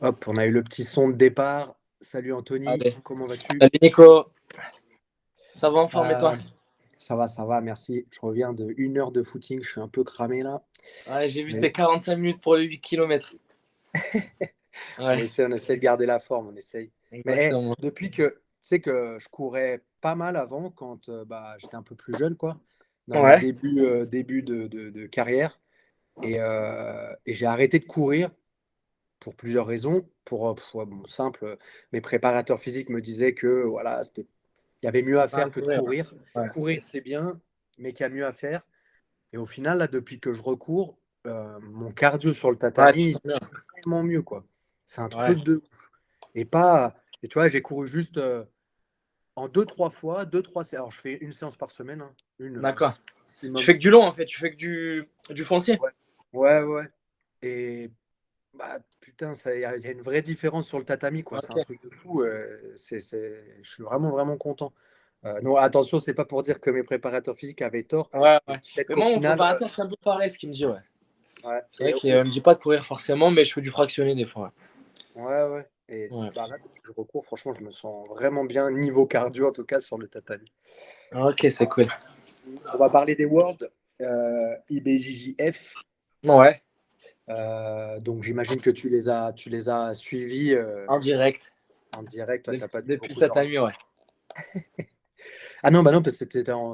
Hop, on a eu le petit son de départ. Salut Anthony, Allez. comment vas-tu? Salut Nico, ça va en forme et toi? Ça va, merci. Je reviens de 1 heure de footing, je suis un peu cramé là. Ouais, j'ai vu Mais tes 45 minutes pour les 8 kilomètres. Ouais, on essaie de garder la forme, on essaye. Mais exactement. depuis que, tu sais que je courais pas mal avant, quand j'étais un peu plus jeune, quoi, dans mes Ouais, débuts de carrière. Et j'ai arrêté de courir pour plusieurs raisons. Simple, mes préparateurs physiques me disaient que voilà, il y avait mieux à ça va faire que de courir. courir. Ouais, Courir, c'est bien, mais qu'il y a mieux à faire. Et au final, là, depuis que je recours, mon cardio sur le ouais, tu te tatami sens bien. est vraiment mieux, quoi. C'est un Ouais, truc de ouf. Et pas. Et tu vois, j'ai couru juste en deux, trois fois, deux, trois séances. Alors, je fais une séance par semaine, hein. Une d'accord. Tu maximum. fais que du long en fait, tu fais que du foncier. Ouais, ouais, ouais. Et putain, il y a une vraie différence sur le tatami, quoi. C'est un Ok. truc de fou. Je suis vraiment, vraiment content. Non, attention, c'est pas pour dire que mes préparateurs physiques avaient tort. Ouais, Mais ouais. peut-être Mais qu'au moi, mon final, préparateur, c'est un peu pareil ce qu'il me dit, ouais. ouais, C'est vrai qu'il me dit pas de courir forcément, mais je fais du fractionné des fois. ouais, ouais. Et Ouais. là, depuis que je recours, franchement, je me sens vraiment bien, niveau cardio, en tout cas, sur le tatami. Ok, c'est cool. On va parler des Worlds IBJJF. Ouais, Donc, j'imagine que tu les as suivis en direct. en direct. Toi, t'as pas dû Depuis le beaucoup dormir. tatami, ouais. Ah non, bah non, parce que Bah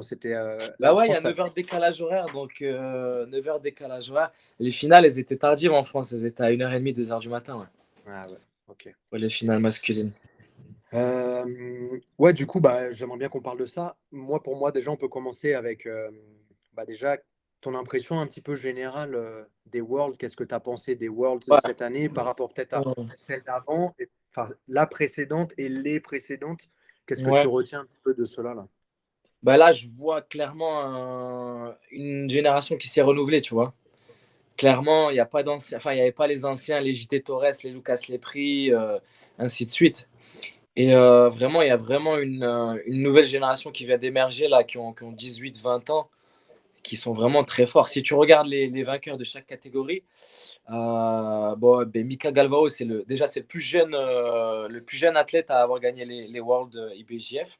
la ouais, il y a France, ça 9 heures faisait. de décalage horaire, donc 9 heures de décalage horaire. Les finales, elles étaient tardives en France, elles étaient à 1h30, 2 heures du matin, ouais. Ah ouais, ok. Pour les finales masculines. Ouais, du coup, j'aimerais bien qu'on parle de ça. Pour moi, déjà, on peut commencer avec déjà ton impression un petit peu générale des Worlds. Qu'est-ce que tu as pensé des Worlds Ouais. cette année par rapport peut-être à Ouais. celle d'avant, enfin la précédente et les précédentes? Qu'est-ce que tu Ouais. retiens un petit peu de cela là? Bah là, je vois clairement une génération qui s'est renouvelée, tu vois. Clairement, il n'y a pas d'anciens, enfin, il n'y avait pas les anciens, les JT Torres, les Lucas Lepri, ainsi de suite. Et vraiment, il y a vraiment une nouvelle génération qui vient d'émerger là, qui ont 18-20 ans, qui sont vraiment très forts. Si tu regardes les vainqueurs de chaque catégorie, bon, ben, Mika Galvao, déjà c'est le plus jeune athlète à avoir gagné les World IBJF.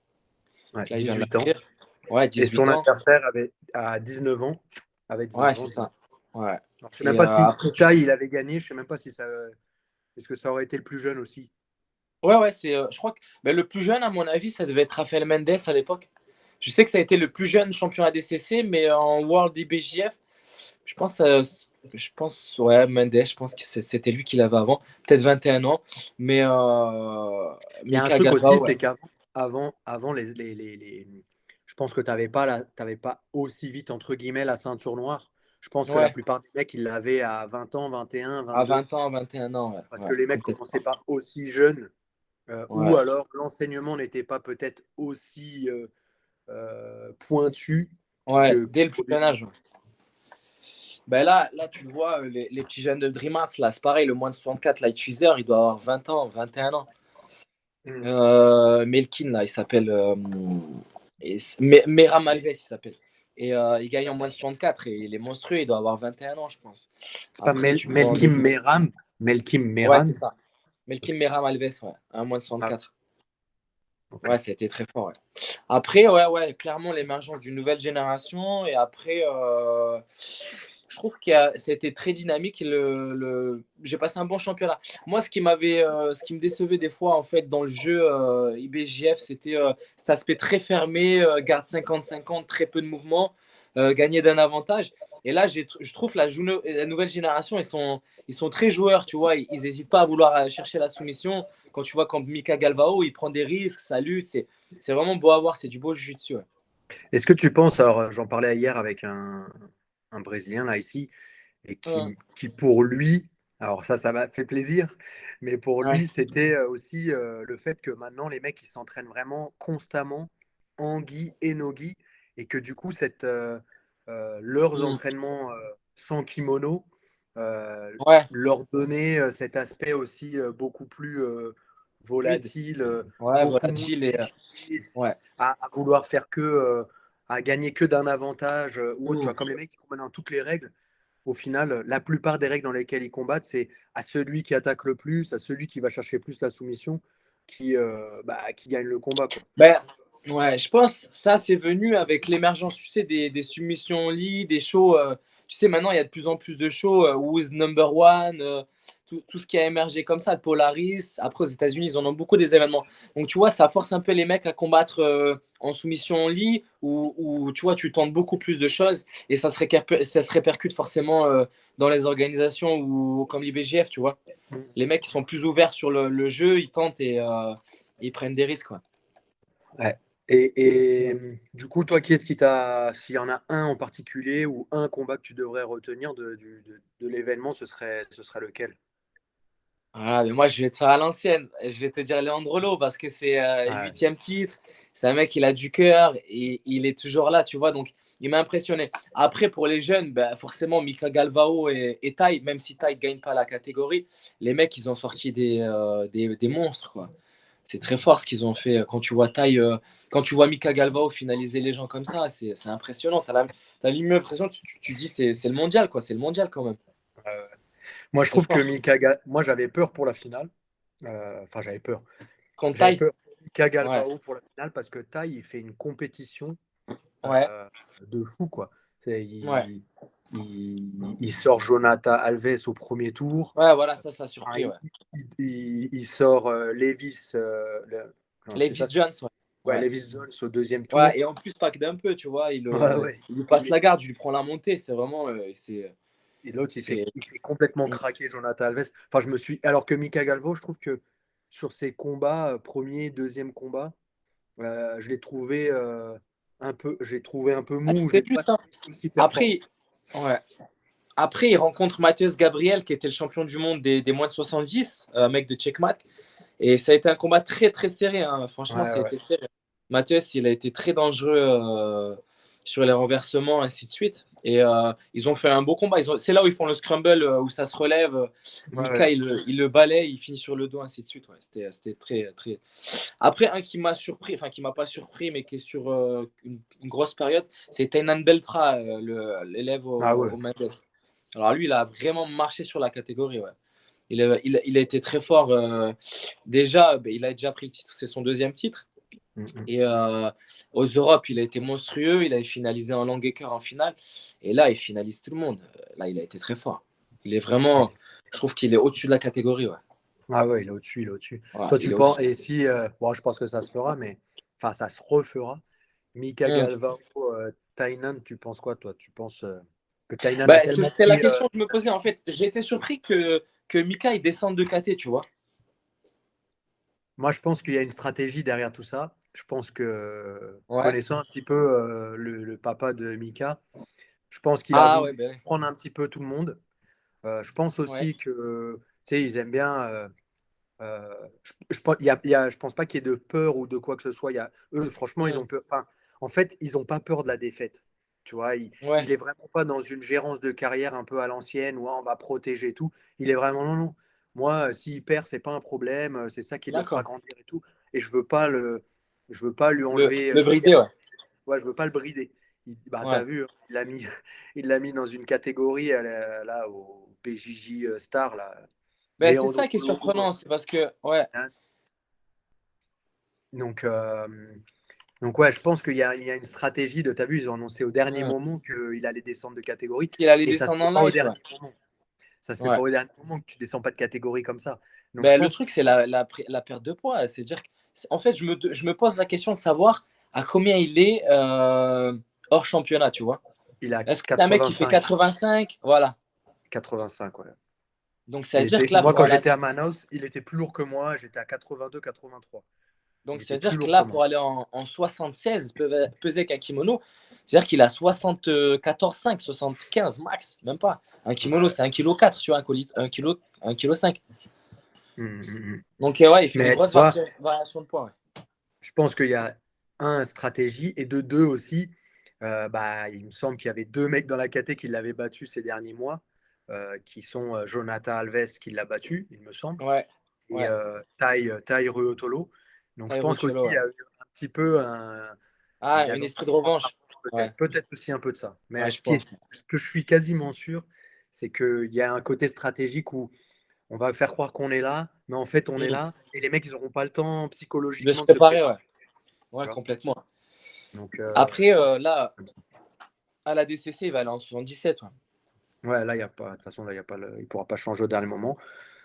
Ouais, Donc là, il vient de 18 ans. l'inscrire. Ouais, Et son 18 ans. adversaire à 19 ans. Avec Ouais, 19 ans, c'est je me. ça. Ouais. Alors, je sais même Et pas si après, Taï il avait gagné. Je sais même pas si ça. Est-ce que ça aurait été le plus jeune aussi? ouais, ouais, je crois que ben, le plus jeune, à mon avis, ça devait être Rafael Mendes à l'époque. Je sais que ça a été le plus jeune champion ADCC, mais en World IBJF, je pense, ouais, Mendes, je pense que c'était lui qui l'avait avant, peut-être 21 ans, mais Il y a un Mika truc Galvao, aussi, ouais. c'est qu'avant je pense que t'avais pas aussi vite, entre guillemets, la ceinture noire. Je pense que la Ouais, plupart des mecs, ils l'avaient à 20 ans, 21, à 22, 20 ans, 21 ans, ouais, parce que ouais, les mecs complètement. commençaient pas aussi jeunes, ou Ouais, alors l'enseignement n'était pas peut-être aussi pointu ouais, dès le plus qu'aujourd'hui. jeune âge. Ouais. Ben là, tu le vois, les petits jeunes de DreamHarts, là, c'est pareil, le moins de 64, Light Freezer, il doit avoir 20 ans, 21 ans. Mm. Melkin, là, il s'appelle. Meram Alves, il s'appelle. Et il gagne en moins de 64 et il est monstrueux, il doit avoir 21 ans, je pense. C'est pas Après, tu prends Melkim Meram? Melkim Ouais, c'est Meram? ça. Melkin Meram Alves, ouais, à moins de Ah, 64. ok. Ouais, ça a été très fort, ouais. Après, ouais, ouais, clairement, l'émergence d'une nouvelle génération. Et après, je trouve que ça a été très dynamique. J'ai passé un bon championnat. Moi, ce qui me décevait des fois, en fait, dans le jeu IBJF, c'était cet aspect très fermé, garde 50-50, très peu de mouvement, gagner d'un avantage. Et là, je trouve la nouvelle génération, ils sont très joueurs, tu vois. Ils n'hésitent pas à vouloir chercher la soumission. Quand tu vois comme Mika Galvao, il prend des risques, ça lutte. C'est vraiment beau à voir, c'est du beau jiu-jitsu. Ouais. Est-ce que tu penses, alors j'en parlais hier avec un Brésilien là ici, et qui pour lui, alors ça m'a fait plaisir, mais pour Ouais. lui c'était aussi le fait que maintenant les mecs ils s'entraînent vraiment constamment en gi et no gi, et que du coup leurs Mm. entraînements sans kimono Ouais, leur donnait cet aspect aussi beaucoup plus fluide. volatile, Ouais, beaucoup moins volatile et propice ouais. à vouloir faire à gagner que d'un avantage ou autre. Tu Mm. vois, comme les mecs qui comprennent toutes les règles. au final, la plupart des règles dans lesquelles ils combattent, c'est à celui qui attaque le plus, à celui qui va chercher plus la soumission, qui gagne le combat, quoi. Ben, ouais, je pense que ça, c'est venu avec l'émergence, tu sais, des submissions en lit, des shows. Tu sais, maintenant, il y a de plus en plus de shows. Who is number one, tout ce qui a émergé comme ça, le Polaris. Après, aux États-Unis, ils en ont beaucoup des événements. Donc, tu vois, ça force un peu les mecs à combattre en soumission en lit, où, tu vois, tu tentes beaucoup plus de choses et ça se répercute forcément dans les organisations ou comme l'IBJF, tu vois. Les mecs qui sont plus ouverts sur le jeu, ils tentent et ils prennent des risques, quoi. Ouais. Et du coup, toi, qui est-ce qui t'a, s'il y en a un en particulier ou un combat que tu devrais retenir de l'événement, ce serait lequel? Ah, mais moi, je vais te faire à l'ancienne. Je vais te dire Leandrolo parce que c'est Ouais, huitième titre. C'est un mec, il a du cœur et il est toujours là, tu vois. Donc, il m'a impressionné. Après, pour les jeunes, ben, forcément, Mika Galvao et Tai, même si Tai ne gagne pas la catégorie, les mecs, ils ont sorti des monstres, quoi. C'est très fort ce qu'ils ont fait. Quand tu vois Tai, quand tu vois Mika Galvao finaliser les gens comme ça, c'est impressionnant. T'as l'impression, tu dis, c'est le mondial, quoi. C'est le mondial quand même. ouais. Moi, je Très trouve que fort. moi, j'avais peur pour la finale. Enfin, j'avais peur. Contre J'avais Tai, peur pour Mika ouais. Galvao pour la finale parce que Tai, il fait une compétition Ouais, euh, de fou, quoi. C'est- ouais. il sort Jonathan Alves au premier tour. Ouais, voilà, ça a Enfin, surpris, ouais. il sort Levis, non, c'est Levis ça, Jones, ouais. ouais, Ouais. Levis Jones au deuxième Ouais, tour. et en plus, pas que d'un peu, tu vois, Ouais, ouais. il lui Il passe met- la garde, il lui prend la montée, c'est vraiment. Et l'autre, C'est... il fait complètement craquer Jonathan Alves. Enfin, alors que Mika Galvo, je trouve que sur ses combats, premier, deuxième combat, je l'ai trouvé j'ai trouvé un peu Ah, mou. Je c'était l'ai pas juste, hein. trouvé aussi performant. Après, ouais. Après, il rencontre Mathias Gabriel, qui était le champion du monde des moins de 70, un mec de Checkmat. Et ça a été un combat très, très serré, hein. Franchement, Ouais, ça a ouais. été serré. Mathias, il a été très dangereux sur les renversements, ainsi de suite. Et ils ont fait un beau combat. C'est là où ils font le scramble, où ça se relève. Ouais, ouais. Mika, il le balaye, il finit sur le dos, ainsi de suite. Ouais, c'était très, très. Après, un qui m'a surpris, enfin, qui m'a pas surpris, mais qui est sur une grosse période, c'est Tainan Beltra, l'élève Ah ouais. au Mendes. Alors, lui, il a vraiment marché sur la catégorie. Ouais. Il a été très fort. Déjà, ben, il a déjà pris le titre, c'est son deuxième titre. Mm, mm. Et aux Europes, il a été monstrueux. Il a finalisé en Langecker en finale. Et là, il finalise tout le monde. Là, il a été très fort. Il est vraiment, je trouve qu'il est au-dessus de la catégorie. Ouais. Ah ouais, il est au-dessus, il est au-dessus. Ouais, Toi, il tu est penses, au-dessus. et si, bon, je pense que ça se fera, mais enfin, ça se refera. Mika Hum. Galvao, Tainan, tu penses quoi, toi? Tu penses que Tainan a Bah, tellement c'est la pris. question que je me posais. En fait, j'ai été surpris que Mika il descende de KT, tu vois. Moi, je pense qu'il y a une stratégie derrière tout ça. Je pense que, Ouais. connaissant un petit peu le papa de Mika, je pense qu'il a Ah ouais, voulu ben prendre un petit peu tout le monde. Je pense ouais. aussi que, tu sais, ils aiment bien. Je pense pas qu'il y ait de peur ou de quoi que ce soit. Eux, franchement, ils Hum. ont peur. Enfin, en fait, ils n'ont pas peur de la défaite. Tu vois, Ouais. il est vraiment pas dans une gérance de carrière un peu à l'ancienne où ah, on va protéger et tout. Il est vraiment non, non. Moi, s'il perd, c'est pas un problème. C'est ça qui le fera D'accord. grandir et tout. Et je veux pas lui enlever Le brider, ouais. fierté. Ouais, je veux pas le brider. Bah, t'as Ouais. vu, hein, il l'a mis dans une catégorie là au PJJ Star là. Ben, c'est Leandro ça qui est Lolo, surprenant, c'est parce que, ouais, hein. Donc, donc ouais, je pense qu'il y a une stratégie de, t'as vu, ils ont annoncé au dernier hum, moment qu'il allait descendre de catégorie, qu'il allait et ça se descendre fait en pas au light, ouais. dernier moment. Ça se fait pas Ouais. au dernier moment que tu descends pas de catégorie comme ça. Donc je Ben, le pense truc, c'est la perte de poids. C'est-à-dire que, en fait, je me pose la question de savoir à combien il est hors championnat, tu vois. qu'il a Est-ce que c'est un mec qui fait 85, 85? Voilà. 85, ouais. Donc, ça veut dire que là, Moi, pour quand aller, j'étais à Manaus, il était plus lourd que moi, j'étais à 82, 83. Il donc, ça était veut plus dire que lourd que là, moi. pour aller en 76, peser qu'un kimono, c'est-à-dire qu'il a 74,5, 75 max, même pas. Un kimono, Ouais. c'est 1,4 kg, tu vois, 1,5 kg. Mm, mm, mm. Donc, ouais, il fait des Mais tu grosses vois, variations de poids. Ouais. je pense qu'il y a stratégie, et de deux aussi, bah, il me semble qu'il y avait deux mecs dans la KT qui l'avaient battu ces derniers mois, qui sont Jonathan Alves qui l'a battu, il me semble, Ouais, et ouais. Tai Ruotolo. Donc je Taïro pense qu'aussi Cholo, il y ouais. a eu un petit peu il Ah, y un avait esprit de aussi un revanche. rapproche, peut-être Ouais, peut-être aussi un peu de ça. Mais ouais, je pense. ce que je suis quasiment sûr, C'est qu'il y a un côté stratégique où on va faire croire qu'on est là, mais en fait, on est Mm. là. Et les mecs, ils n'auront pas le temps De se psychologiquement de se préparer, préparer. ouais. Tu Ouais, vois. complètement. Donc, Après, je pense là, comme ça. à la DCC, il va aller en 77. Ouais. Ouais, là, il y a pas. De toute façon, là, il ne pourra pas changer au dernier moment.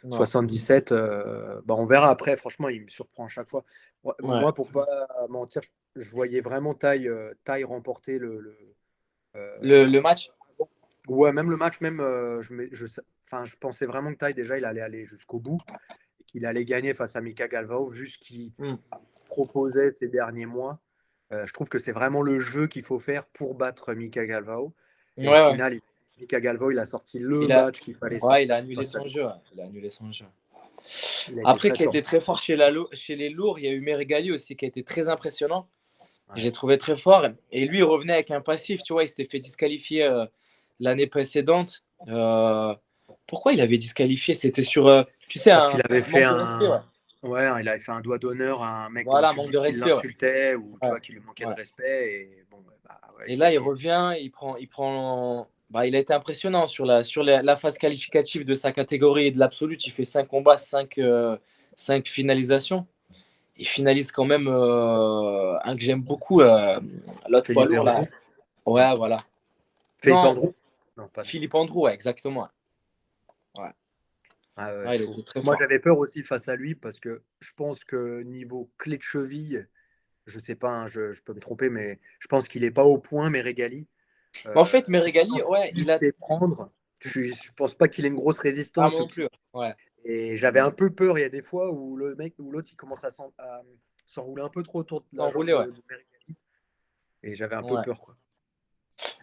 Non. 77, bah, on verra après. Franchement, il me surprend à chaque fois. Ouais. Moi, pour pas mentir, je voyais vraiment Taille remporter Le match? ouais, même le match, même enfin, je pensais vraiment que Taille déjà il allait aller jusqu'au bout et qu'il allait gagner face à Mika Galvao vu ce qu'il Mm. proposait ces derniers mois. Je trouve que c'est vraiment le jeu qu'il faut faire pour battre Mika Galvao. Et Ouais, au ouais. final, Mika Galvao, il a sorti le Il a, match qu'il fallait ouais, il a sortir annulé face à son lui. jeu. Ouais. Il a annulé son jeu. Il a été Après, très qui a fort. été très fort chez les lourds, il y a eu Meregali aussi, qui a été très impressionnant. Ouais. J'ai trouvé très fort. Et lui, il revenait avec un passif, tu vois, il s'était fait disqualifier l'année précédente. Pourquoi il avait disqualifié? C'était sur, tu sais, Parce qu'il avait un fait manque de respect, ouais. un. Ouais, il avait fait un doigt d'honneur à un mec dans le Voilà, manque de public qui respect, ouais. l'insultait ou tu Ouais, vois, qui lui manquait de ouais. respect. Et bon, bah, ouais, Et il a là, il essayé. revient, bah, il a été impressionnant la phase qualificative de sa catégorie et de l'absolu. Il fait 5 combats, 5 finalisations. Il finalise quand même un que j'aime beaucoup, l'autre poids Philippe lourd là. Andrew. Ouais, voilà. Philippe Non, Andrew? Non, pas non. Philippe Andrew, ouais, exactement. Ouais. Ah ouais, Ouais, il chaud. était très Moi, fort. j'avais peur aussi face à lui parce que je pense que niveau clé de cheville, je sais pas, hein, je peux me tromper, mais je pense qu'il n'est pas au point, mais Régali. Mais en fait, Maintenant, Meregali, ouais, s'il il se a. fait prendre, je pense pas qu'il ait une grosse Ah, résistance. moi non plus. Ouais. Et j'avais un peu peur. Il y a des fois où le mec ou l'autre, il commence à s'enrouler un peu trop autour de la jambe S'enrouler, ouais. de Meregali. Et j'avais un peu Ouais. peur, quoi.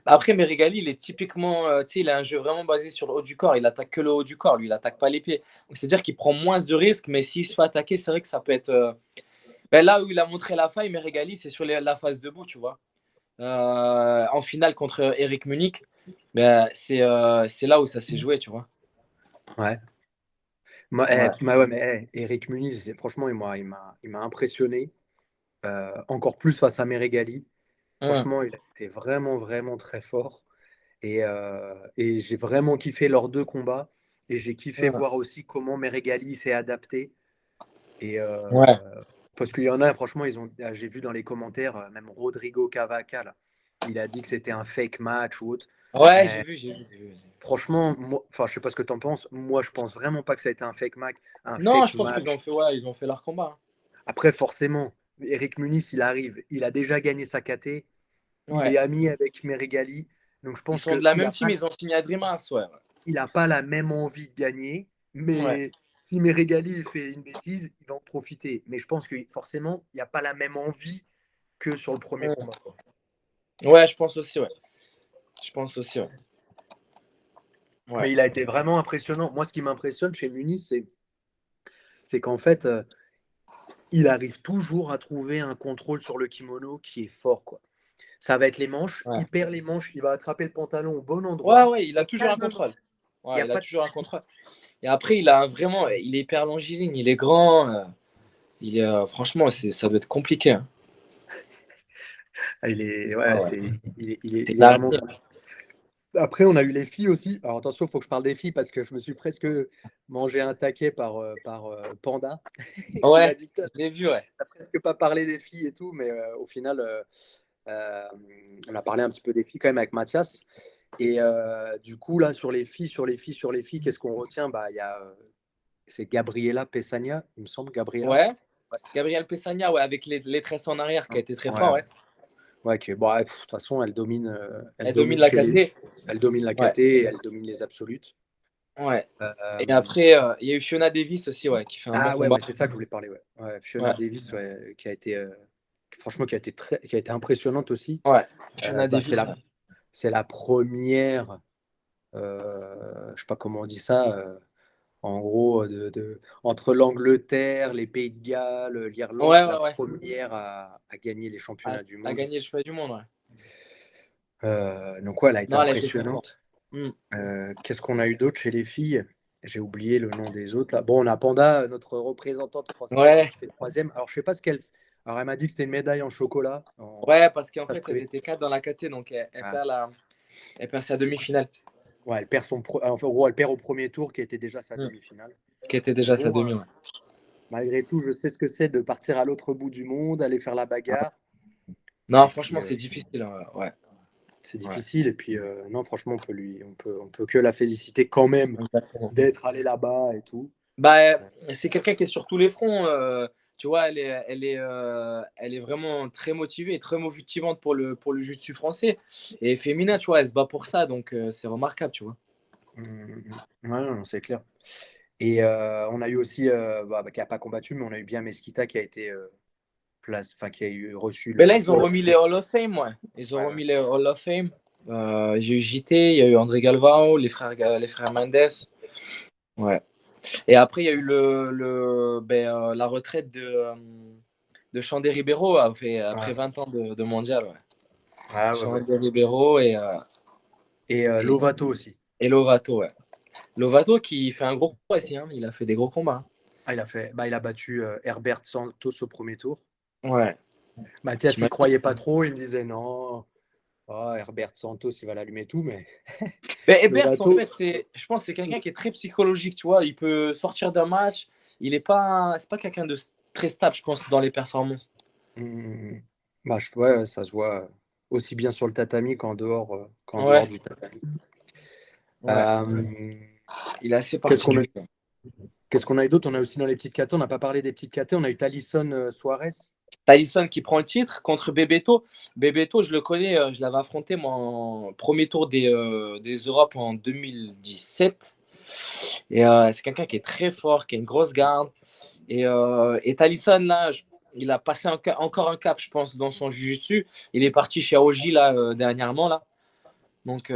Après, Meregali, il est typiquement, tu sais, il a un jeu vraiment basé sur le haut du corps. Il attaque que le haut du corps, lui, il attaque pas les pieds. Donc, c'est-à-dire qu'il prend moins de risques, mais s'il se fait attaquer, c'est vrai que ça peut être. Ben, là où il a montré la faille, Meregali, c'est sur la phase debout, tu vois. En finale contre Eric Munich, ben, c'est là où ça s'est joué, tu vois. Ouais. Ouais. Ouais, mais Eric Muniz, franchement, il m'a impressionné. Encore plus face à Meregali. Hum, Franchement, il a été vraiment, vraiment très fort. Et j'ai vraiment kiffé leurs deux combats. Et j'ai kiffé hum. voir aussi comment Meregali s'est adapté. Et Ouais, parce qu'il y en a, franchement, j'ai vu dans les commentaires, même Rodrigo Cavaca, là, il a dit que c'était un fake match ou autre. ouais, Euh, j'ai vu. Franchement, moi, enfin, je sais pas ce que tu en penses. Moi, je pense vraiment pas que ça a été un Non, fake je pense qu'ils ont match. fait, ouais, ils ont fait leur combat. Après, forcément, Eric Muniz, il arrive, il a déjà gagné sa KT, Hein. il Ouais. est ami avec Meregali. Donc, je Ils pense sont de qu'il la même n'a team, pas, ils ont signé à DreamHack, ouais. il a pas la même envie de gagner. Ouais. Mais si Meregali fait une bêtise, il va en profiter. Mais je pense que forcément, il n'y a pas la même envie que sur le premier Hum. combat, quoi. Ouais, je pense aussi, ouais. Je pense aussi, ouais. Ouais. Mais il a été vraiment impressionnant. Moi, ce qui m'impressionne chez Muniz, c'est qu'en fait, il arrive toujours à trouver un contrôle sur le kimono qui est fort, quoi. Ça va être les manches, Ouais. il perd les manches, il va attraper le pantalon au bon Ouais, endroit, ouais, il a mais toujours un calmement. contrôle. Il y Ouais, a il a pas de... toujours un contrôle. Et après, vraiment, il est hyper longiligne, il est grand. Franchement, ça doit être compliqué. Hein. Ah, il est, Ouais, ouais, ouais. C'est il une est vraiment araignée. cool. Après, on a eu les filles aussi. Alors attention, il faut que je parle des filles parce que je me suis presque mangé un taquet par Panda qui m'a Ouais, dit que j'ai vu, ouais. t'as presque pas parlé des filles et tout, mais au final, euh, on a parlé un petit peu des filles quand même avec Mathias. Et du coup, là, sur les filles, qu'est-ce qu'on retient? Bah, c'est Gabriela Pesagna, il me semble, Gabriela. Ouais, Ouais, Gabriel Pesagna, ouais, avec les tresses en arrière qui a été très ouais, fort, ouais. ouais, bon, ouais, de toute façon, elle Elle domine domine la chez les, KT. elle domine la Ouais, KT, elle domine les absolutes. ouais. Et Euh, après, il y a eu Fiona Davis aussi, ouais, qui fait un bon ah ouais, combat. ouais, c'est ça que je voulais parler, ouais. Ouais, Fiona Ouais, Davis, ouais, franchement, qui a été impressionnante aussi. ouais. Fiona Bah, Davis, ouais. c'est la première, je sais pas comment on dit ça, en gros, entre l'Angleterre, les Pays de Galles, l'Irlande, Ouais, c'est la ouais, ouais. première à gagner les championnats du À monde. gagner le choix du monde, ouais. Donc, ouais, elle a été Non, elle a été très forte. impressionnante. Hmm. Qu'est-ce qu'on a eu d'autre chez les filles? J'ai oublié le nom des autres là. Bon, on a Panda, notre représentante française Ouais, qui fait troisième. Alors, je sais pas ce qu'elle. Alors, elle m'a dit que c'était une médaille en chocolat. ouais, parce qu'en Ça, je fait, elles trouvais. étaient quatre dans la KT, donc Ah, elle perd sa demi-finale. Ouais, elle perd enfin, en gros, elle perd au premier tour, qui était déjà sa Mm. demi-finale. Qui était Mais déjà sa bon, demi, ouais. malgré tout, je sais ce que c'est de partir à l'autre bout du monde, aller faire la Ah. bagarre. Non, Et puis, franchement, c'est difficile, ouais. c'est Ouais, difficile. Et puis, non, franchement, on peut que la féliciter quand même exactement. d'être allé là-bas et tout. Bah, Ouais. c'est quelqu'un qui est sur tous les fronts. Tu vois, elle est vraiment très motivée et très motivante pour le jiu-jitsu français. Et féminin, tu vois, elle se bat pour ça, donc c'est remarquable, tu vois. Ouais, non, c'est clair. Et on a eu aussi, qui n'a pas combattu, mais on a eu bien Mesquita qui a été enfin, qui a eu reçu Mais là, le ils ont Hall of remis les Fame. Hall of Fame, ouais. Ils ont Ouais, ouais. remis les Hall of Fame. J'ai eu JT, il y a eu André Galvao, les frères Mendes. Ouais. Et après, il y a eu la retraite de Chandé Ribeiro après Ouais. 20 ans de mondial. Ouais. Ah, ouais, ouais. Chandé Ribeiro Et et, Lovato aussi. et Lovato, ouais. Lovato qui fait un gros combat ici, hein. Il a fait des gros combats, Ah, il a battu Herbert Santos au premier tour. hein. Ouais. Mathias, il T'imagines? croyait pas trop, il me disait non, Herbert Santos, il va l'allumer tout, mais Mais Ebers, en Lovato, fait, je pense que c'est quelqu'un qui est très psychologique, tu vois. Il peut sortir d'un match. C'est pas quelqu'un de très stable, je pense, dans les performances. hmm, bah, ouais, ça se voit aussi bien sur le tatami qu'en dehors Ouais, du tatami. ouais. Euh, Il est assez qu'est-ce qu'on a, particulier. qu'est-ce qu'on a eu d'autre? On a aussi dans les petites KT, on n'a pas parlé des petites KT, on a eu Talisson Suarez. Tyson qui prend le titre contre Bebeto. Bebeto, je le connais, je l'avais affronté moi, en premier tour des Europes en 2017. Et c'est quelqu'un qui est très fort, qui a une grosse garde. Et Talisson, là, il a passé encore un cap, je pense, dans son jiu-jitsu. Il est parti chez Aoji, là, dernièrement. Là. Donc,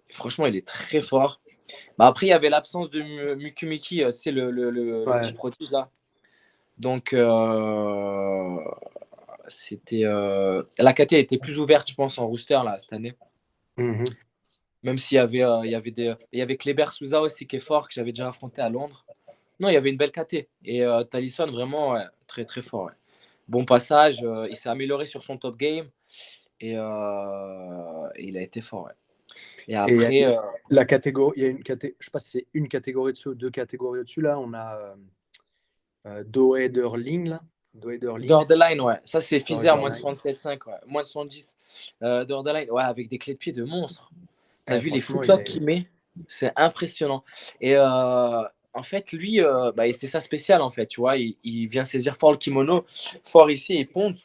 franchement, il est très fort. Bah, après, il y avait l'absence de Mukimiki, c'est le petit Ouais. prodige, là. Donc, la KT était plus ouverte, je pense, en rooster là, cette année. Mhm. Même s'il y avait, il y avait Kleber Souza aussi qui est fort, que j'avais déjà affronté à Londres. Non, il y avait une belle KT. Et Talisson, vraiment, ouais, très très fort. Ouais. Bon passage, il s'est amélioré sur son top game et il a été fort. Ouais. Et Et après, la catégorie, il y a je sais pas si c'est une catégorie dessus ou deux catégories au-dessus, là, on a Doe Derling, là. Doe Derling. Door the line, ouais. Ça, c'est Fizer, moins de Borderline. 67,5, ouais. Moins de 70. Door the line, ouais, avec des clés de pied de monstre. T'as vu les Franchement, il footlocks est. qu'il met? C'est impressionnant. Et en fait, lui, c'est ça spécial, en fait. Tu vois, il vient saisir fort le kimono, fort ici, il ponte.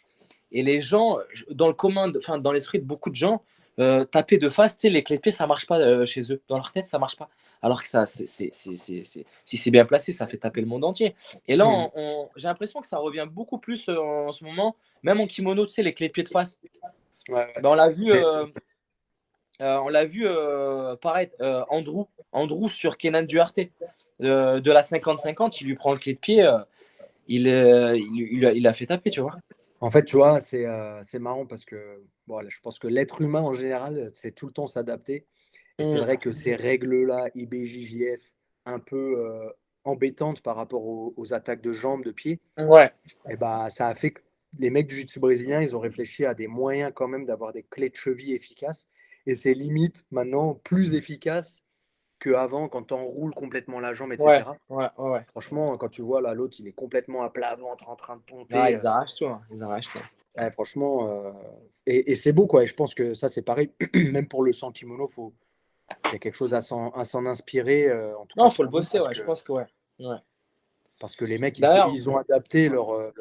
Et les gens, dans le commun, enfin, dans l'esprit de beaucoup de gens, taper de face, tu sais, les clés de pied, ça marche pas chez eux. Dans leur tête, ça marche pas. Alors que ça, si c'est bien placé, ça fait taper le monde entier. Et là, Mhm. j'ai l'impression que ça revient beaucoup plus en ce moment, même en kimono, tu sais, les clés de pied de face. Ouais, ouais. Ben, Mais, on l'a vu paraître, Andrew sur Kenan Duarte. De la 50-50, il lui prend le clé de pied, il a fait taper, tu vois. en fait, tu vois, c'est marrant parce que voilà, je pense que l'être humain en général, c'est tout le temps s'adapter. Et c'est Mm. vrai que ces règles-là, IBJJF, un peu embêtantes par rapport aux attaques de jambes, de pied, Ouais, et bah, ça a fait que les mecs du jiu-jitsu brésilien, ils ont réfléchi à des moyens quand même d'avoir des clés de cheville efficaces. Et c'est limite maintenant plus efficace qu'avant quand on enroule complètement la jambe, etc. ouais. Franchement, quand tu vois là, l'autre, il est complètement à plat ventre en train de Ah, ponter. ils arrachent tout, hein. Ils arrachent tout. Ouais, franchement, et c'est beau quoi. Et je pense que ça, c'est pareil. Même pour le sans kimono, il y a quelque chose à s'en inspirer, en tout cas Non, faut pour le nous, bosser, ouais, je pense que ouais. Ouais. parce que les mecs, D'ailleurs, ils ont adapté ouais,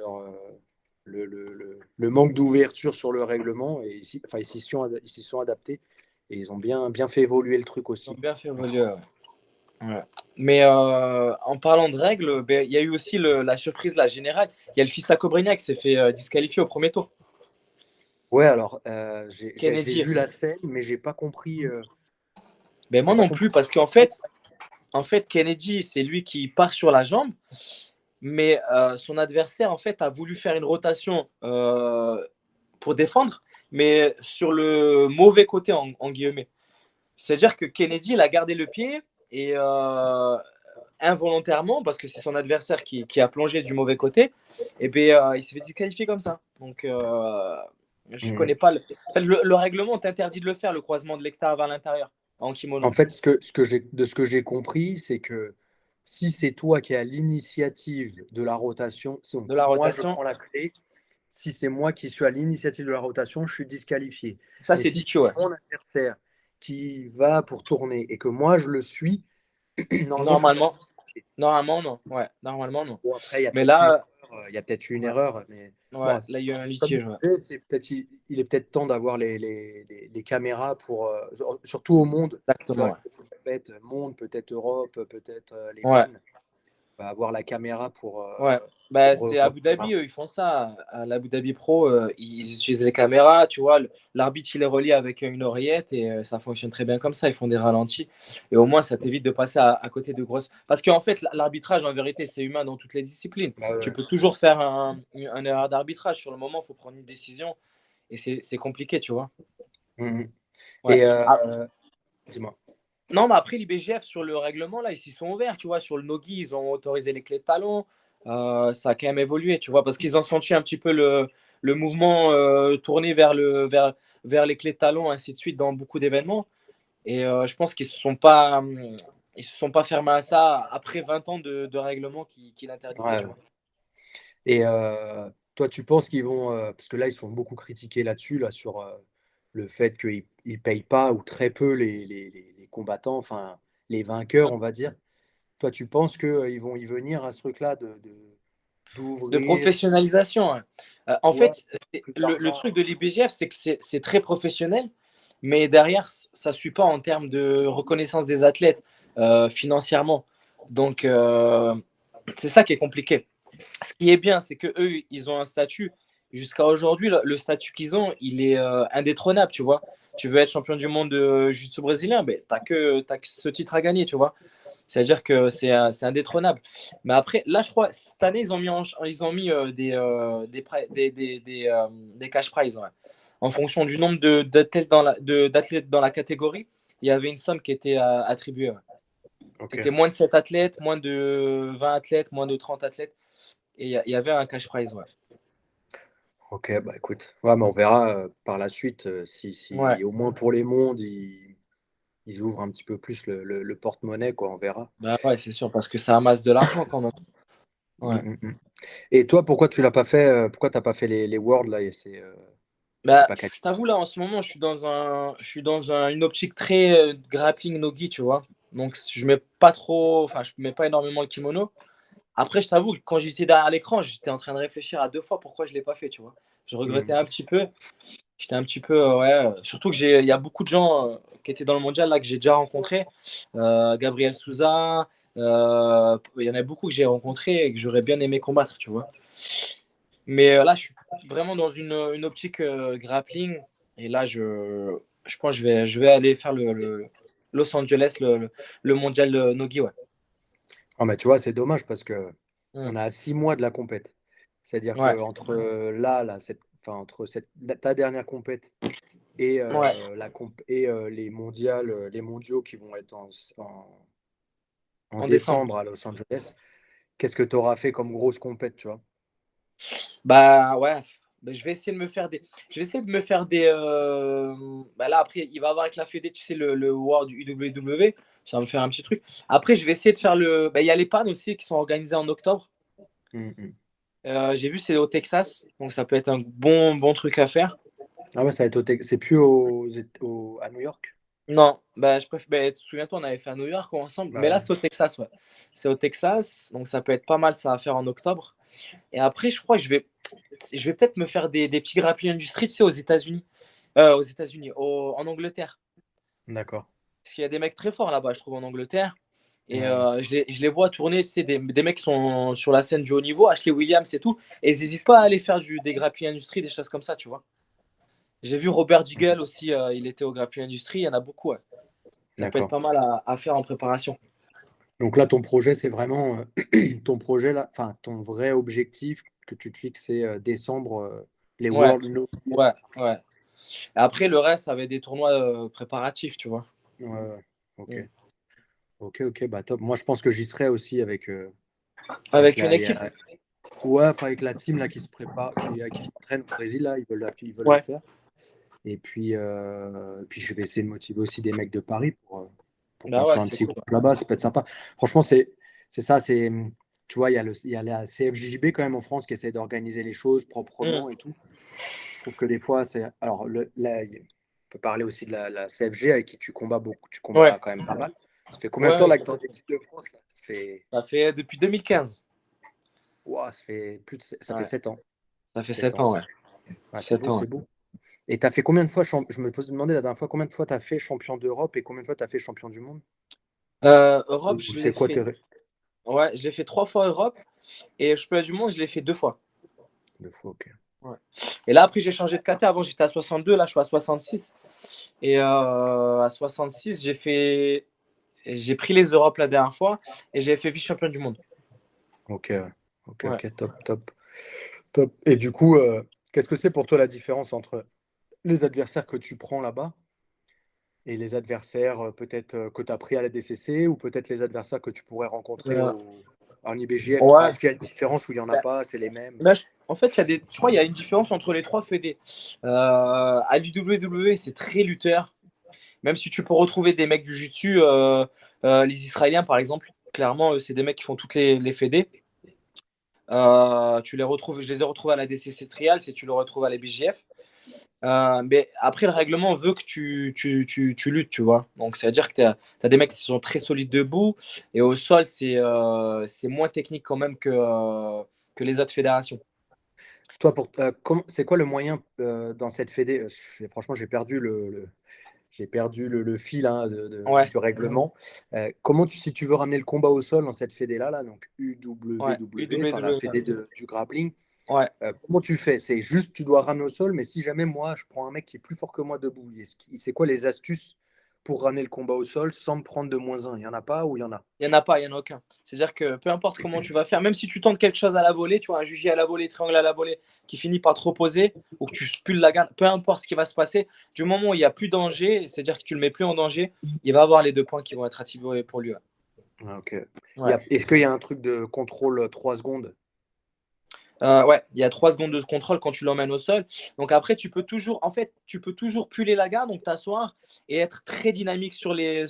le manque d'ouverture sur le règlement et enfin, ils s'y sont adaptés et ils ont bien fait évoluer le truc ils ont aussi. bien fait évoluer, ouais. Ouais. Mais en parlant de règles, ben, il y a eu aussi la surprise, la générale. Il y a le fils à Cobreña qui s'est fait disqualifier au premier tour. Ouais, alors j'ai Kennedy. vu la scène, mais Ben, j'ai moi pas non compris plus, ce qui parce s'est qu'en passé. fait, Kennedy, c'est lui qui part sur la jambe, mais son adversaire, en fait, a voulu faire une rotation pour défendre, mais sur le mauvais côté, en guillemets. C'est-à-dire que Kennedy, il a gardé le pied et involontairement, parce que c'est son adversaire qui a plongé du mauvais côté, et bien, il s'est fait disqualifier comme ça. Donc, je Mhm. connais pas. En fait, le règlement t'interdit de le faire, le croisement de l'extérieur vers l'intérieur. en En kimono. fait, ce que j'ai compris, c'est que si c'est toi qui as l'initiative de la rotation, De la moi je rotation, prends la clé. Si c'est moi qui suis à l'initiative de la rotation, je suis disqualifié. ça Mais c'est si DQ, ouais. c'est mon adversaire qui va pour tourner et que moi je le suis, normalement je suis pas Normalement, disqualifié. normalement non. Ouais, normalement non. Bon, après, Mais là, il y a peut-être eu une ouais, erreur, mais ouais, bon, là il y a eu un comme litige. je Ouais. disais, il est peut-être temps d'avoir les caméras pour, surtout au monde, tu Exactement. vois, Ouais. peut-être monde, peut-être Europe, peut-être les Ouais. fans, va avoir la caméra Ouais, bah, pour c'est Abu Dhabi, revoir. eux, ils font ça. À l'Abu Dhabi Pro, ils utilisent les caméras, tu vois. L'arbitre, il est relié avec une oreillette et ça fonctionne très bien comme ça. Ils font des ralentis et au moins, ça t'évite de passer à côté de grosses. Parce qu'en fait, l'arbitrage, en vérité, c'est humain dans toutes les disciplines. Bah Tu ouais. peux toujours faire un erreur d'arbitrage. Sur le moment, il faut prendre une décision et c'est compliqué, tu vois. Mhm. Ouais. Et Ah, dis-moi. non, mais après, l'IBGF, sur le règlement, là, ils s'y sont ouverts, tu vois. Sur le Nogi, ils ont autorisé les clés de talon. Ça a quand même évolué, tu vois, parce qu'ils ont senti un petit peu le mouvement tourner vers les clés de talon, ainsi de suite, dans beaucoup d'événements. Et je pense ils se sont pas fermés à ça après 20 ans de règlement qui l'interdisait, Ouais, tu ouais. vois. Et toi, tu penses qu'ils vont, parce que là, ils se font beaucoup critiquer là-dessus, là, sur le fait qu'ils ne payent pas ou très peu les combattants, enfin, les vainqueurs, on va dire. Toi, tu penses qu'ils vont y venir à ce truc-là De d'ouvrir, professionnalisation, hein. En ouais, fait, plus le d'argent? truc de l'IBGF, c'est que c'est très professionnel, mais derrière, ça ne suit pas en termes de reconnaissance des athlètes financièrement. Donc, c'est ça qui est compliqué. Ce qui est bien, c'est que eux, ils ont un statut. Jusqu'à aujourd'hui, le statut qu'ils ont, il est indétrônable, tu vois. Tu veux être champion du monde de jiu-jitsu brésilien, ben, t'as que ce titre à gagner, tu vois. C'est-à-dire que c'est indétrônable. Mais après, là, je crois, cette année, ils ont mis des cash prizes. Ouais. En fonction du nombre d'athlètes dans la catégorie, il y avait une somme qui était attribuée. Ouais. Ok, C'était moins de 7 athlètes, moins de 20 athlètes, moins de 30 athlètes. Et il y avait un cash prize. Ouais. ok, bah écoute, ouais, mais on verra par la suite Ouais. si au moins pour les mondes, ils ouvrent un petit peu plus le porte-monnaie, quoi, on verra. Bah ouais, c'est sûr, parce que ça amasse de l'argent quand même. Mm, Ouais. mm, mm. Et toi, pourquoi tu l'as pas fait, pourquoi t'as pas fait les Worlds là, et c'est Bah, pas je qualifié? t'avoue, là, en ce moment, une optique très grappling no-gi, tu vois. Donc, je mets pas énormément le kimono. Après, je t'avoue, que quand j'étais derrière l'écran, j'étais en train de réfléchir à deux fois pourquoi je l'ai pas fait, tu vois. Je regrettais Mm. un petit peu. J'étais un petit peu, ouais. Surtout que il y a beaucoup de gens qui étaient dans le mondial là que j'ai déjà rencontrés. Gabriel Souza, il y en a beaucoup que j'ai rencontrés et que j'aurais bien aimé combattre, tu vois. Mais là, je suis vraiment dans une optique grappling. Et là, je pense que je vais aller faire le Los Angeles, le mondial Nogi, ouais. Ah, mais tu vois, c'est dommage parce que Mm. on a 6 mois de la compète. C'est-à-dire Ouais, que entre enfin, entre ta dernière compète et, ouais. les mondiaux qui vont être en En décembre. décembre à Los Angeles, qu'est-ce que tu auras fait comme grosse compète, tu vois? Bah ouais, bah, je vais essayer de me faire des. Bah là après, il va y avoir avec la Fédé, tu sais, le World UWW, ça va me faire un petit truc. Après, je vais essayer de faire le. Bah, il y a les PAN aussi qui sont organisés en octobre. Mm. J'ai vu c'est au Texas, donc ça peut être un bon truc à faire. Ah ouais, ça va être c'est plus à New York? Non, bah je préfère. Bah, souviens-toi, on avait fait à New York ensemble, mais Bah là ouais. c'est au Texas, ouais. C'est au Texas, donc ça peut être pas mal ça à faire en octobre. Et après, je crois que je vais peut-être me faire des petits grappling industrie, tu sais, aux États-Unis. Aux États-Unis, en Angleterre. D'accord. Parce qu'il y a des mecs très forts là-bas, je trouve, en Angleterre. Et Ouais, ouais. je les vois tourner, tu sais, des mecs qui sont sur la scène du haut niveau, Ashley Williams et tout. Et ils n'hésitent pas à aller faire des grappling industrie, des choses comme ça, tu vois. J'ai vu Robert Diggle aussi, il était au grappling industrie. Il y en a beaucoup, ouais. Ça peut être D'accord. pas mal à faire en préparation. Donc là, ton projet, c'est vraiment ton projet là, enfin ton vrai objectif que tu te fixes, c'est décembre, les Ouais, World No. ouais, ouais. Et après, le reste, ça va être des tournois préparatifs, tu vois. Ouais, ouais. Ok. Mm. Ok, bah top. Moi, je pense que j'y serai aussi avec Avec une la, équipe. ouais, enfin, avec la team là qui se prépare, qui s'entraîne au Brésil là, ils veulent le Ouais. faire. Puis je vais essayer de motiver aussi des mecs de Paris pour qu'on Bah ouais, soit un c'est petit cool. groupe là-bas. Ça peut être sympa. Franchement, c'est ça. Tu vois, il y a la CFJJB quand même en France qui essaie d'organiser les choses Mm. proprement et tout. Je trouve que des fois, c'est. Alors là, on peut parler aussi de la CFG avec qui tu combats beaucoup. Tu Ouais, combats quand même pas mal. Ça fait combien de temps ouais, là que tu es en équipe de France là? ça fait depuis 2015. Ouah, ça fait Ouais, 7 ans. ça fait 7 7 ans. ans, ouais. Ah, c'est 7 beau, ans, c'est ouais. beau. Et tu as fait combien de fois, je me pose demander la dernière fois, combien de fois tu as fait champion d'Europe et combien de fois tu as fait champion du monde? Europe, Ou je c'est l'ai quoi fait. Ouais, je l'ai fait 3 fois Europe et championnat du monde, je l'ai fait 2 fois. 2 fois, ok. Ouais. Et là, après, j'ai changé de kata. Avant, j'étais à 62. Là, je suis à 66. Et à 66, j'ai pris les Europes la dernière fois et j'ai fait vice-champion du monde. Ok, Ouais. ok, top, top, top. Et du coup, qu'est-ce que c'est pour toi la différence entre les adversaires que tu prends là-bas et les adversaires peut-être que tu as pris à la DCC ou peut-être les adversaires que tu pourrais rencontrer Euh, en IBJF? ouais. Est-ce qu'il y a une différence ou il n'y en a Bah, pas? C'est les mêmes? en fait, je crois qu'il y a une différence entre les trois fédés. À l'IWW, c'est très lutteur. Même si tu peux retrouver des mecs du jiu-jitsu, les Israéliens par exemple, clairement, c'est des mecs qui font toutes les fédés. Je les ai retrouvés à la DCC Trial, si tu le retrouves à la BJF. Mais après, le règlement veut que tu luttes, tu vois. Donc, c'est-à-dire que tu as des mecs qui sont très solides debout et au sol, c'est moins technique quand même que les autres fédérations. Toi, c'est quoi le moyen dans cette fédé? Franchement, j'ai perdu le fil hein, Ouais, du règlement. Si tu veux ramener le combat au sol dans cette fédé-là, là, donc ouais, UWW, enfin la UWW, fédé du grappling, ouais. comment tu fais? C'est juste tu dois ramener au sol, mais si jamais moi je prends un mec qui est plus fort que moi debout, c'est quoi les astuces pour ramener le combat au sol sans me prendre de -1? Il n'y en a pas ou il y en a? Il n'y en a pas, il n'y en a aucun. C'est-à-dire que peu importe comment tu vas faire, même si tu tentes quelque chose à la volée, tu vois, un jujier à la volée, triangle à la volée, qui finit par te reposer, ou que tu spules la garde, peu importe ce qui va se passer, du moment où il n'y a plus danger, c'est-à-dire que tu ne le mets plus en danger, il va avoir les 2 points qui vont être attribués pour lui. Ouais. Ah, ok. Ouais. Est-ce qu'il y a un truc de contrôle 3 secondes? Ouais, il y a 3 secondes de contrôle quand tu l'emmènes au sol. Donc après, tu peux toujours puller la garde, donc t'asseoir et être très dynamique sur les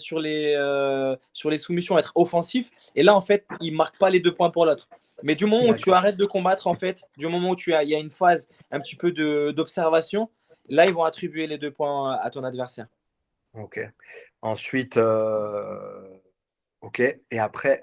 soumissions, être offensif. Et là, en fait, il ne marque pas les 2 points pour l'autre. Mais du moment où tu D'accord. arrêtes de combattre, en fait, du moment où il y a une phase un petit peu d'observation, là, ils vont attribuer les 2 points à ton adversaire. Ok. Ensuite, ok. Et après,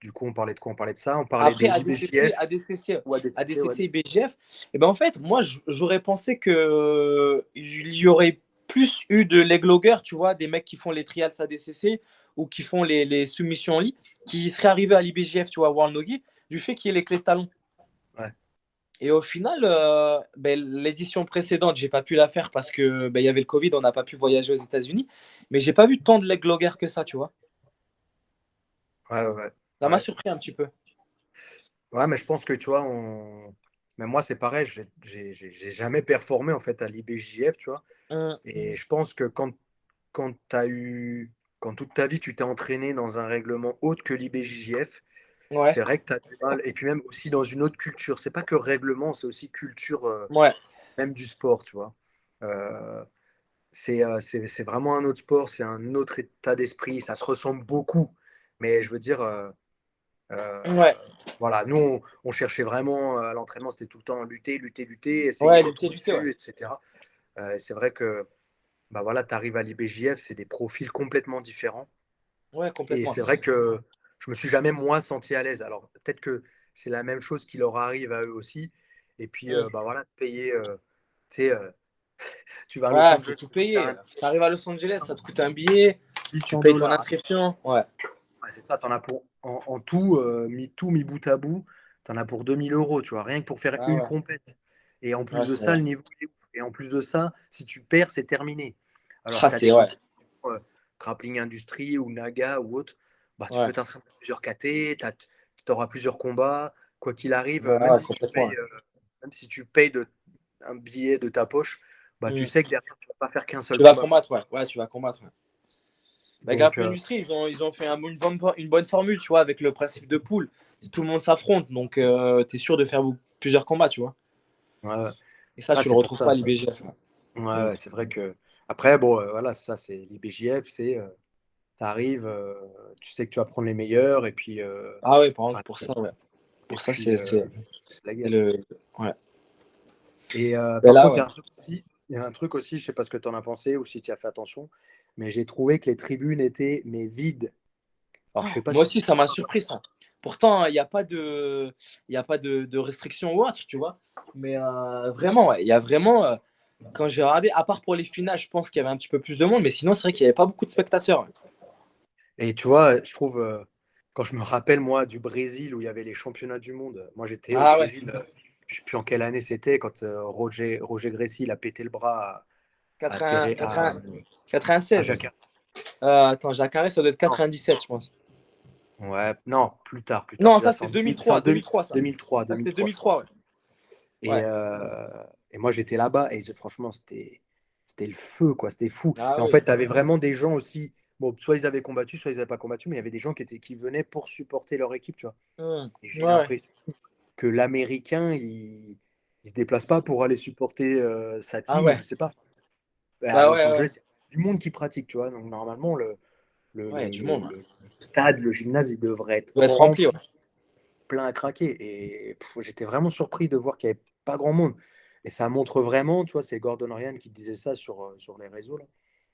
du coup, on parlait de quoi? On parlait de ça. On parlait de Après, ADCC, l'IBJF ADCC, ou ADCC, ouais. ADCC BGF, et ben en fait, moi, j'aurais pensé que il y aurait plus eu de leg loggers, tu vois, des mecs qui font les trials ADCC ou qui font les soumissions en lit, qui seraient arrivés à l'IBJF, tu vois, World Nogi, du fait qu'il y ait les clés de talon. Ouais. Et au final, l'édition précédente, j'ai pas pu la faire parce que il y avait le Covid, on n'a pas pu voyager aux États-Unis. Mais j'ai pas vu tant de leg loggers que ça, tu vois. Ouais, ouais, ouais. Ça m'a Ouais. surpris un petit peu. Ouais, mais je pense que tu vois, mais moi, c'est pareil, j'ai jamais performé en fait à l'IBJF, tu vois. Hum, Et je pense que quand t'as eu, quand toute ta vie, tu t'es entraîné dans un règlement autre que l'IBJF, ouais, c'est vrai que tu as du mal. Et puis même aussi dans une autre culture. C'est pas que règlement, c'est aussi culture, ouais, même du sport, tu vois. Euh, c'est vraiment un autre sport, c'est un autre état d'esprit. Ça se ressemble beaucoup. Mais je veux dire, ouais, voilà, nous, on cherchait vraiment à l'entraînement, c'était tout le temps lutter, lutter, lutter, essayer ouais, d'être lutter, ouais. au-dessus, etc. C'est vrai que bah voilà, tu arrives à l'IBJF, c'est des profils complètement différents. Ouais, Et complètement. c'est vrai que je me suis jamais moi senti à l'aise. Alors peut-être que c'est la même chose qui leur arrive à eux aussi. Et puis Mm. bah voilà, payer, tu sais, tu vas à Los Ouais, faut Angeles, tout tu payer. as Tu arrives à Los Angeles, ça te coûte un billet, tu 800 payes ton dollars. inscription. Ouais, Ouais, c'est ça, tu en as pour, en tout, mis bout à bout, tu en as pour 2000 euros, tu vois, rien que pour faire ouais, une ouais, compète. Et en ouais, plus de c'est ça, vrai. le niveau est ouf. Et en plus de ça, si tu perds, c'est terminé. Alors Ah, qu'à c'est des ouais. compétitions, Grappling Industrie ou Naga ou autre, bah, tu Ouais, peux t'inscrire dans plusieurs KT, tu auras plusieurs combats. Quoi qu'il arrive, ouais, ouais, complètement. Ouais. même si tu payes un billet de ta poche, bah, tu Mm. sais que derrière, tu ne vas pas faire qu'un seul Tu vas combat, quoi. combattre, ouais. Ouais, tu vas combattre. Ouais. Bah, Donc, Grappling Industrie, ils ont fait une bonne formule, tu vois, avec le principe de poule. Tout le monde s'affronte, donc tu es sûr de faire plusieurs combats, tu vois. ouais. Et ça, Ah, tu le c'est pour retrouves pas ça. à l'IBGF. Ouais. Ouais, Mm. ouais, c'est vrai que. Après, bon, voilà, ça, c'est l'IBJF, tu arrives, tu sais que tu vas prendre les meilleurs, et puis, Ah ouais, par contre, enfin, pour ça, ouais. et Pour ça, puis c'est la c'est guerre. le. Ouais. Et Et par là, contre, ouais. il y a un truc aussi, je sais pas ce que tu en as pensé ou si tu as fait attention, mais j'ai trouvé que les tribunes étaient mais vides. Alors, je sais pas Moi si aussi, c'est ça m'a toi. surpris ça. Pourtant, il y a pas de restriction ou autre, tu vois. Mais vraiment, ouais, il y a vraiment, quand j'ai regardé, à part pour les finales, je pense qu'il y avait un petit peu plus de monde, mais sinon, c'est vrai qu'il n'y avait pas beaucoup de spectateurs. Ouais. Et tu vois, je trouve, quand je me rappelle, moi, du Brésil où il y avait les championnats du monde, moi j'étais au Ah ouais, Brésil, je sais plus en quelle année c'était, quand Roger Grécy il a pété le bras à, 80, 80, 96. Jacques. Attends, Jacare, ça doit être 97, je pense. Ouais, non, plus tard Non, que ça, ça, c'était c'est en 2003, 2003, ça. Ça, c'était 2003, je crois. 2003, ouais. Et, Ouais. et moi, j'étais là-bas et franchement, c'était le feu, quoi. C'était fou. Ah Et en oui. fait, tu avais vraiment des gens aussi. Bon, soit ils avaient combattu, soit ils n'avaient pas combattu, mais il y avait des gens qui venaient pour supporter leur équipe, tu vois. Et j'ai Ouais. l'impression que l'Américain, il se déplace pas pour aller supporter sa Ah team, ou ouais. je sais pas. À Bah Los ouais, ouais. Angeles, il y a du monde qui pratique, tu vois. Donc normalement, Ouais, il y a du monde. Ouais. le stade, le gymnase, il devrait être Il doit être rempli, ouais. rempli, plein à craquer. Et j'étais vraiment surpris de voir qu'il n'y avait pas grand monde. Et ça montre vraiment, tu vois, c'est Gordon Ryan qui disait ça sur les réseaux, là.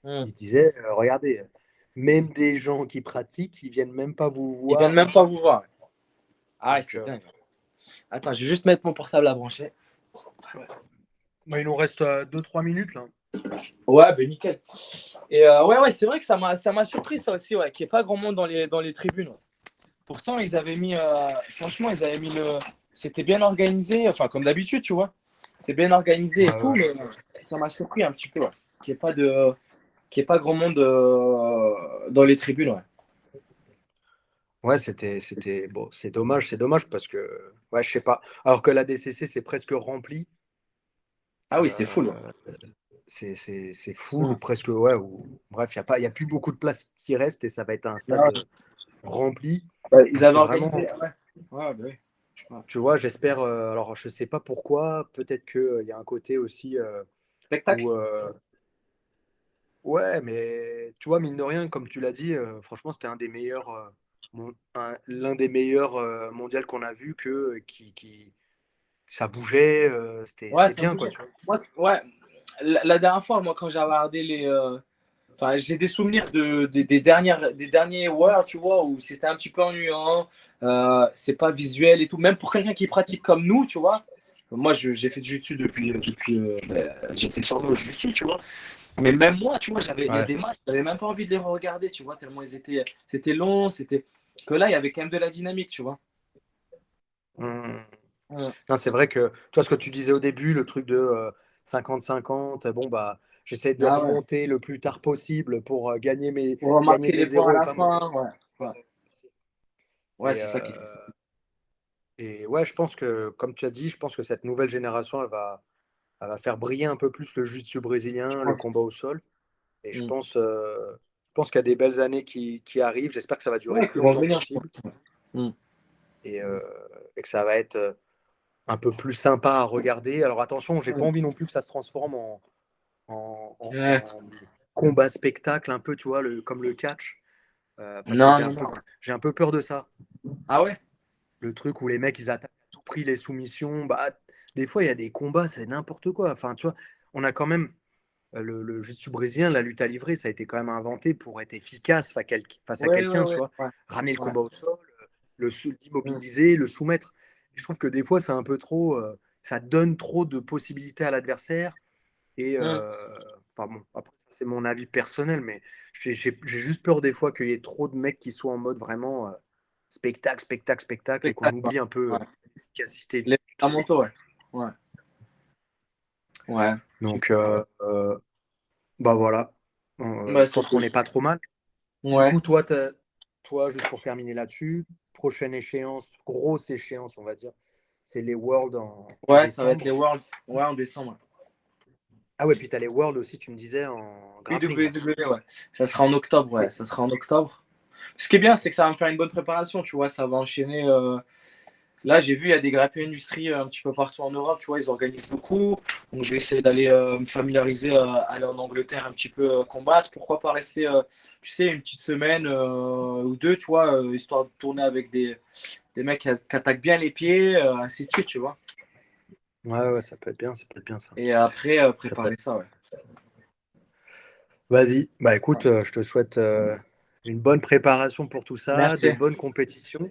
Hmm. Il disait, regardez, même des gens qui pratiquent, ils viennent même pas vous Ils viennent voir. même pas vous voir. Ah ouais, Donc, c'est dingue. Attends, je vais juste mettre mon portable à brancher. ouais. Bah, il nous reste 2-3 minutes, là. Ouais, ben nickel. Et ouais, ouais, c'est vrai que ça m'a surpris ça aussi, ouais, qu'il n'y ait pas grand monde dans les tribunes. Ouais. Pourtant, ils avaient mis, franchement, ils avaient mis le, c'était bien organisé, enfin comme d'habitude, tu vois. C'est bien organisé et Ouais, tout, ouais. mais ça m'a surpris un petit peu, ouais. Qu'il n'y ait pas grand monde dans les tribunes, ouais. Ouais, bon, c'est dommage parce que, ouais, je sais pas. Alors que la DCC, c'est presque rempli. Ah oui, c'est fou, ouais. euh, c'est full ou presque, ouais. Bref, il y a plus beaucoup de place qui reste et ça va être un stade Ouais. rempli. Ouais, ils Donc avaient c'est vraiment, organisé, ouais. Ouais, bah oui. Ouais. tu vois, j'espère. Alors, je sais pas pourquoi. Peut-être qu'il y a un côté aussi où, Spectacle? ouais, mais tu vois, mine de rien, comme tu l'as dit, franchement, c'était un des meilleurs, l'un des meilleurs mondiaux qu'on a vu ça bougeait, Ouais, c'était ça bien, quoi, bougeait. tu vois. Moi, ouais, la dernière fois, moi, quand j'avais regardé les. Enfin, j'ai des souvenirs des derniers Worlds, tu vois, où c'était un petit peu ennuyant, c'est pas visuel et tout. Même pour quelqu'un qui pratique comme nous, tu vois. Moi, j'ai fait du jiu-jitsu j'étais sur le jiu-jitsu, tu vois. Mais même moi, tu vois, il y a Ouais. des matchs, j'avais même pas envie de les regarder, tu vois, tellement c'était long, c'était. Que là, il y avait quand même de la dynamique, tu vois. Hum. Ouais, Non, c'est vrai que, tu vois, ce que tu disais au début, le truc de 50-50, bon, bah, j'essaie de ah ouais. remonter le plus tard possible pour Pour gagner remarquer des les points zéros à et la pas me fin, blesser. ouais. Ouais, ouais Et, c'est ça qui. ouais, je pense que, comme tu as dit, je pense que cette nouvelle génération, elle va faire briller un peu plus le jiu-jitsu Je brésilien, le pense. combat au sol. Et Mm. je pense qu'il y a des belles années qui arrivent. J'espère que ça va durer le Ouais, qui plus vont longtemps venir, je possible pense. Mm. et, euh, et que ça va être un peu plus sympa à regarder. Alors attention, j'ai pas Mm. envie non plus que ça se transforme Ouais. en combat spectacle, un peu, tu vois, comme le catch, parce que Non, non, non. j'ai un peu peur de ça. Ah ouais? Le truc où les mecs, ils attaquent à tout prix les soumissions. Bah, des fois, il y a des combats, c'est n'importe quoi. Enfin, tu vois, on a quand même le jiu-jitsu brésilien, la lutte à livrer, ça a été quand même inventé pour être efficace face à Ouais, ouais, quelqu'un, tu ouais. vois. Ouais. Ramener le Ouais. combat au sol, Mm. l'immobiliser, le soumettre. Je trouve que des fois, c'est un peu trop. Ça donne trop de possibilités à l'adversaire. Et, Mm. enfin bon, après, ça, c'est mon avis personnel, mais j'ai juste peur des fois qu'il y ait trop de mecs qui soient en mode vraiment spectacle, spectacle, spectacle, et qu'on Spectacle, ouais. oublie un peu Ouais. l'efficacité Les du truc. fondamentaux, ouais. Ouais. Ouais. Donc, bah voilà. Bah, Je pense qu'on n'est pas trop mal. Du Ouais. coup, toi, juste pour terminer là-dessus, prochaine échéance, grosse échéance, on va dire, c'est les Worlds en Ouais, ça va être les décembre. Worlds. Ouais, en décembre. Ah ouais, puis tu as les Worlds aussi, tu me disais, en grappling. IWW, ouais. Ça sera en octobre, ouais. C'est Ça sera en octobre. Ce qui est bien, c'est que ça va me faire une bonne préparation, tu vois. Ça va enchaîner. Là, j'ai vu, il y a des grappes industries un petit peu partout en Europe, tu vois, ils organisent beaucoup. Donc, je vais essayer d'aller me familiariser, aller en Angleterre un petit peu combattre. Pourquoi pas rester, tu sais, une petite semaine ou deux, tu vois, histoire de tourner avec des mecs qui attaquent bien les pieds, ainsi de suite, tu vois. Ouais, ouais, ça peut être bien, ça peut être bien ça. Et après, Ça peut préparer être- ça, ouais. Vas-y, bah écoute, je te souhaite une bonne préparation pour tout ça, de Merci, bonnes compétitions.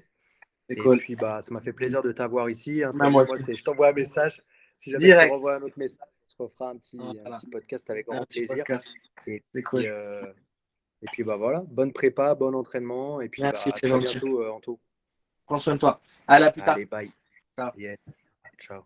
c'est Et cool. puis, bah, ça m'a fait plaisir de t'avoir ici, hein. Même moi Moi, aussi. je t'envoie un message. Si jamais je te Direct. renvoie un autre message, on se refera un Voilà, petit podcast avec un grand petit plaisir. podcast. Et C'est cool. puis, euh, et puis bah voilà, bonne prépa, bon entraînement. Et puis, Merci, bah, à c'est très gentil. bientôt, Anto. Prends soin de toi. À la plus tard. Allez, bye. Ciao. Yes. Ciao.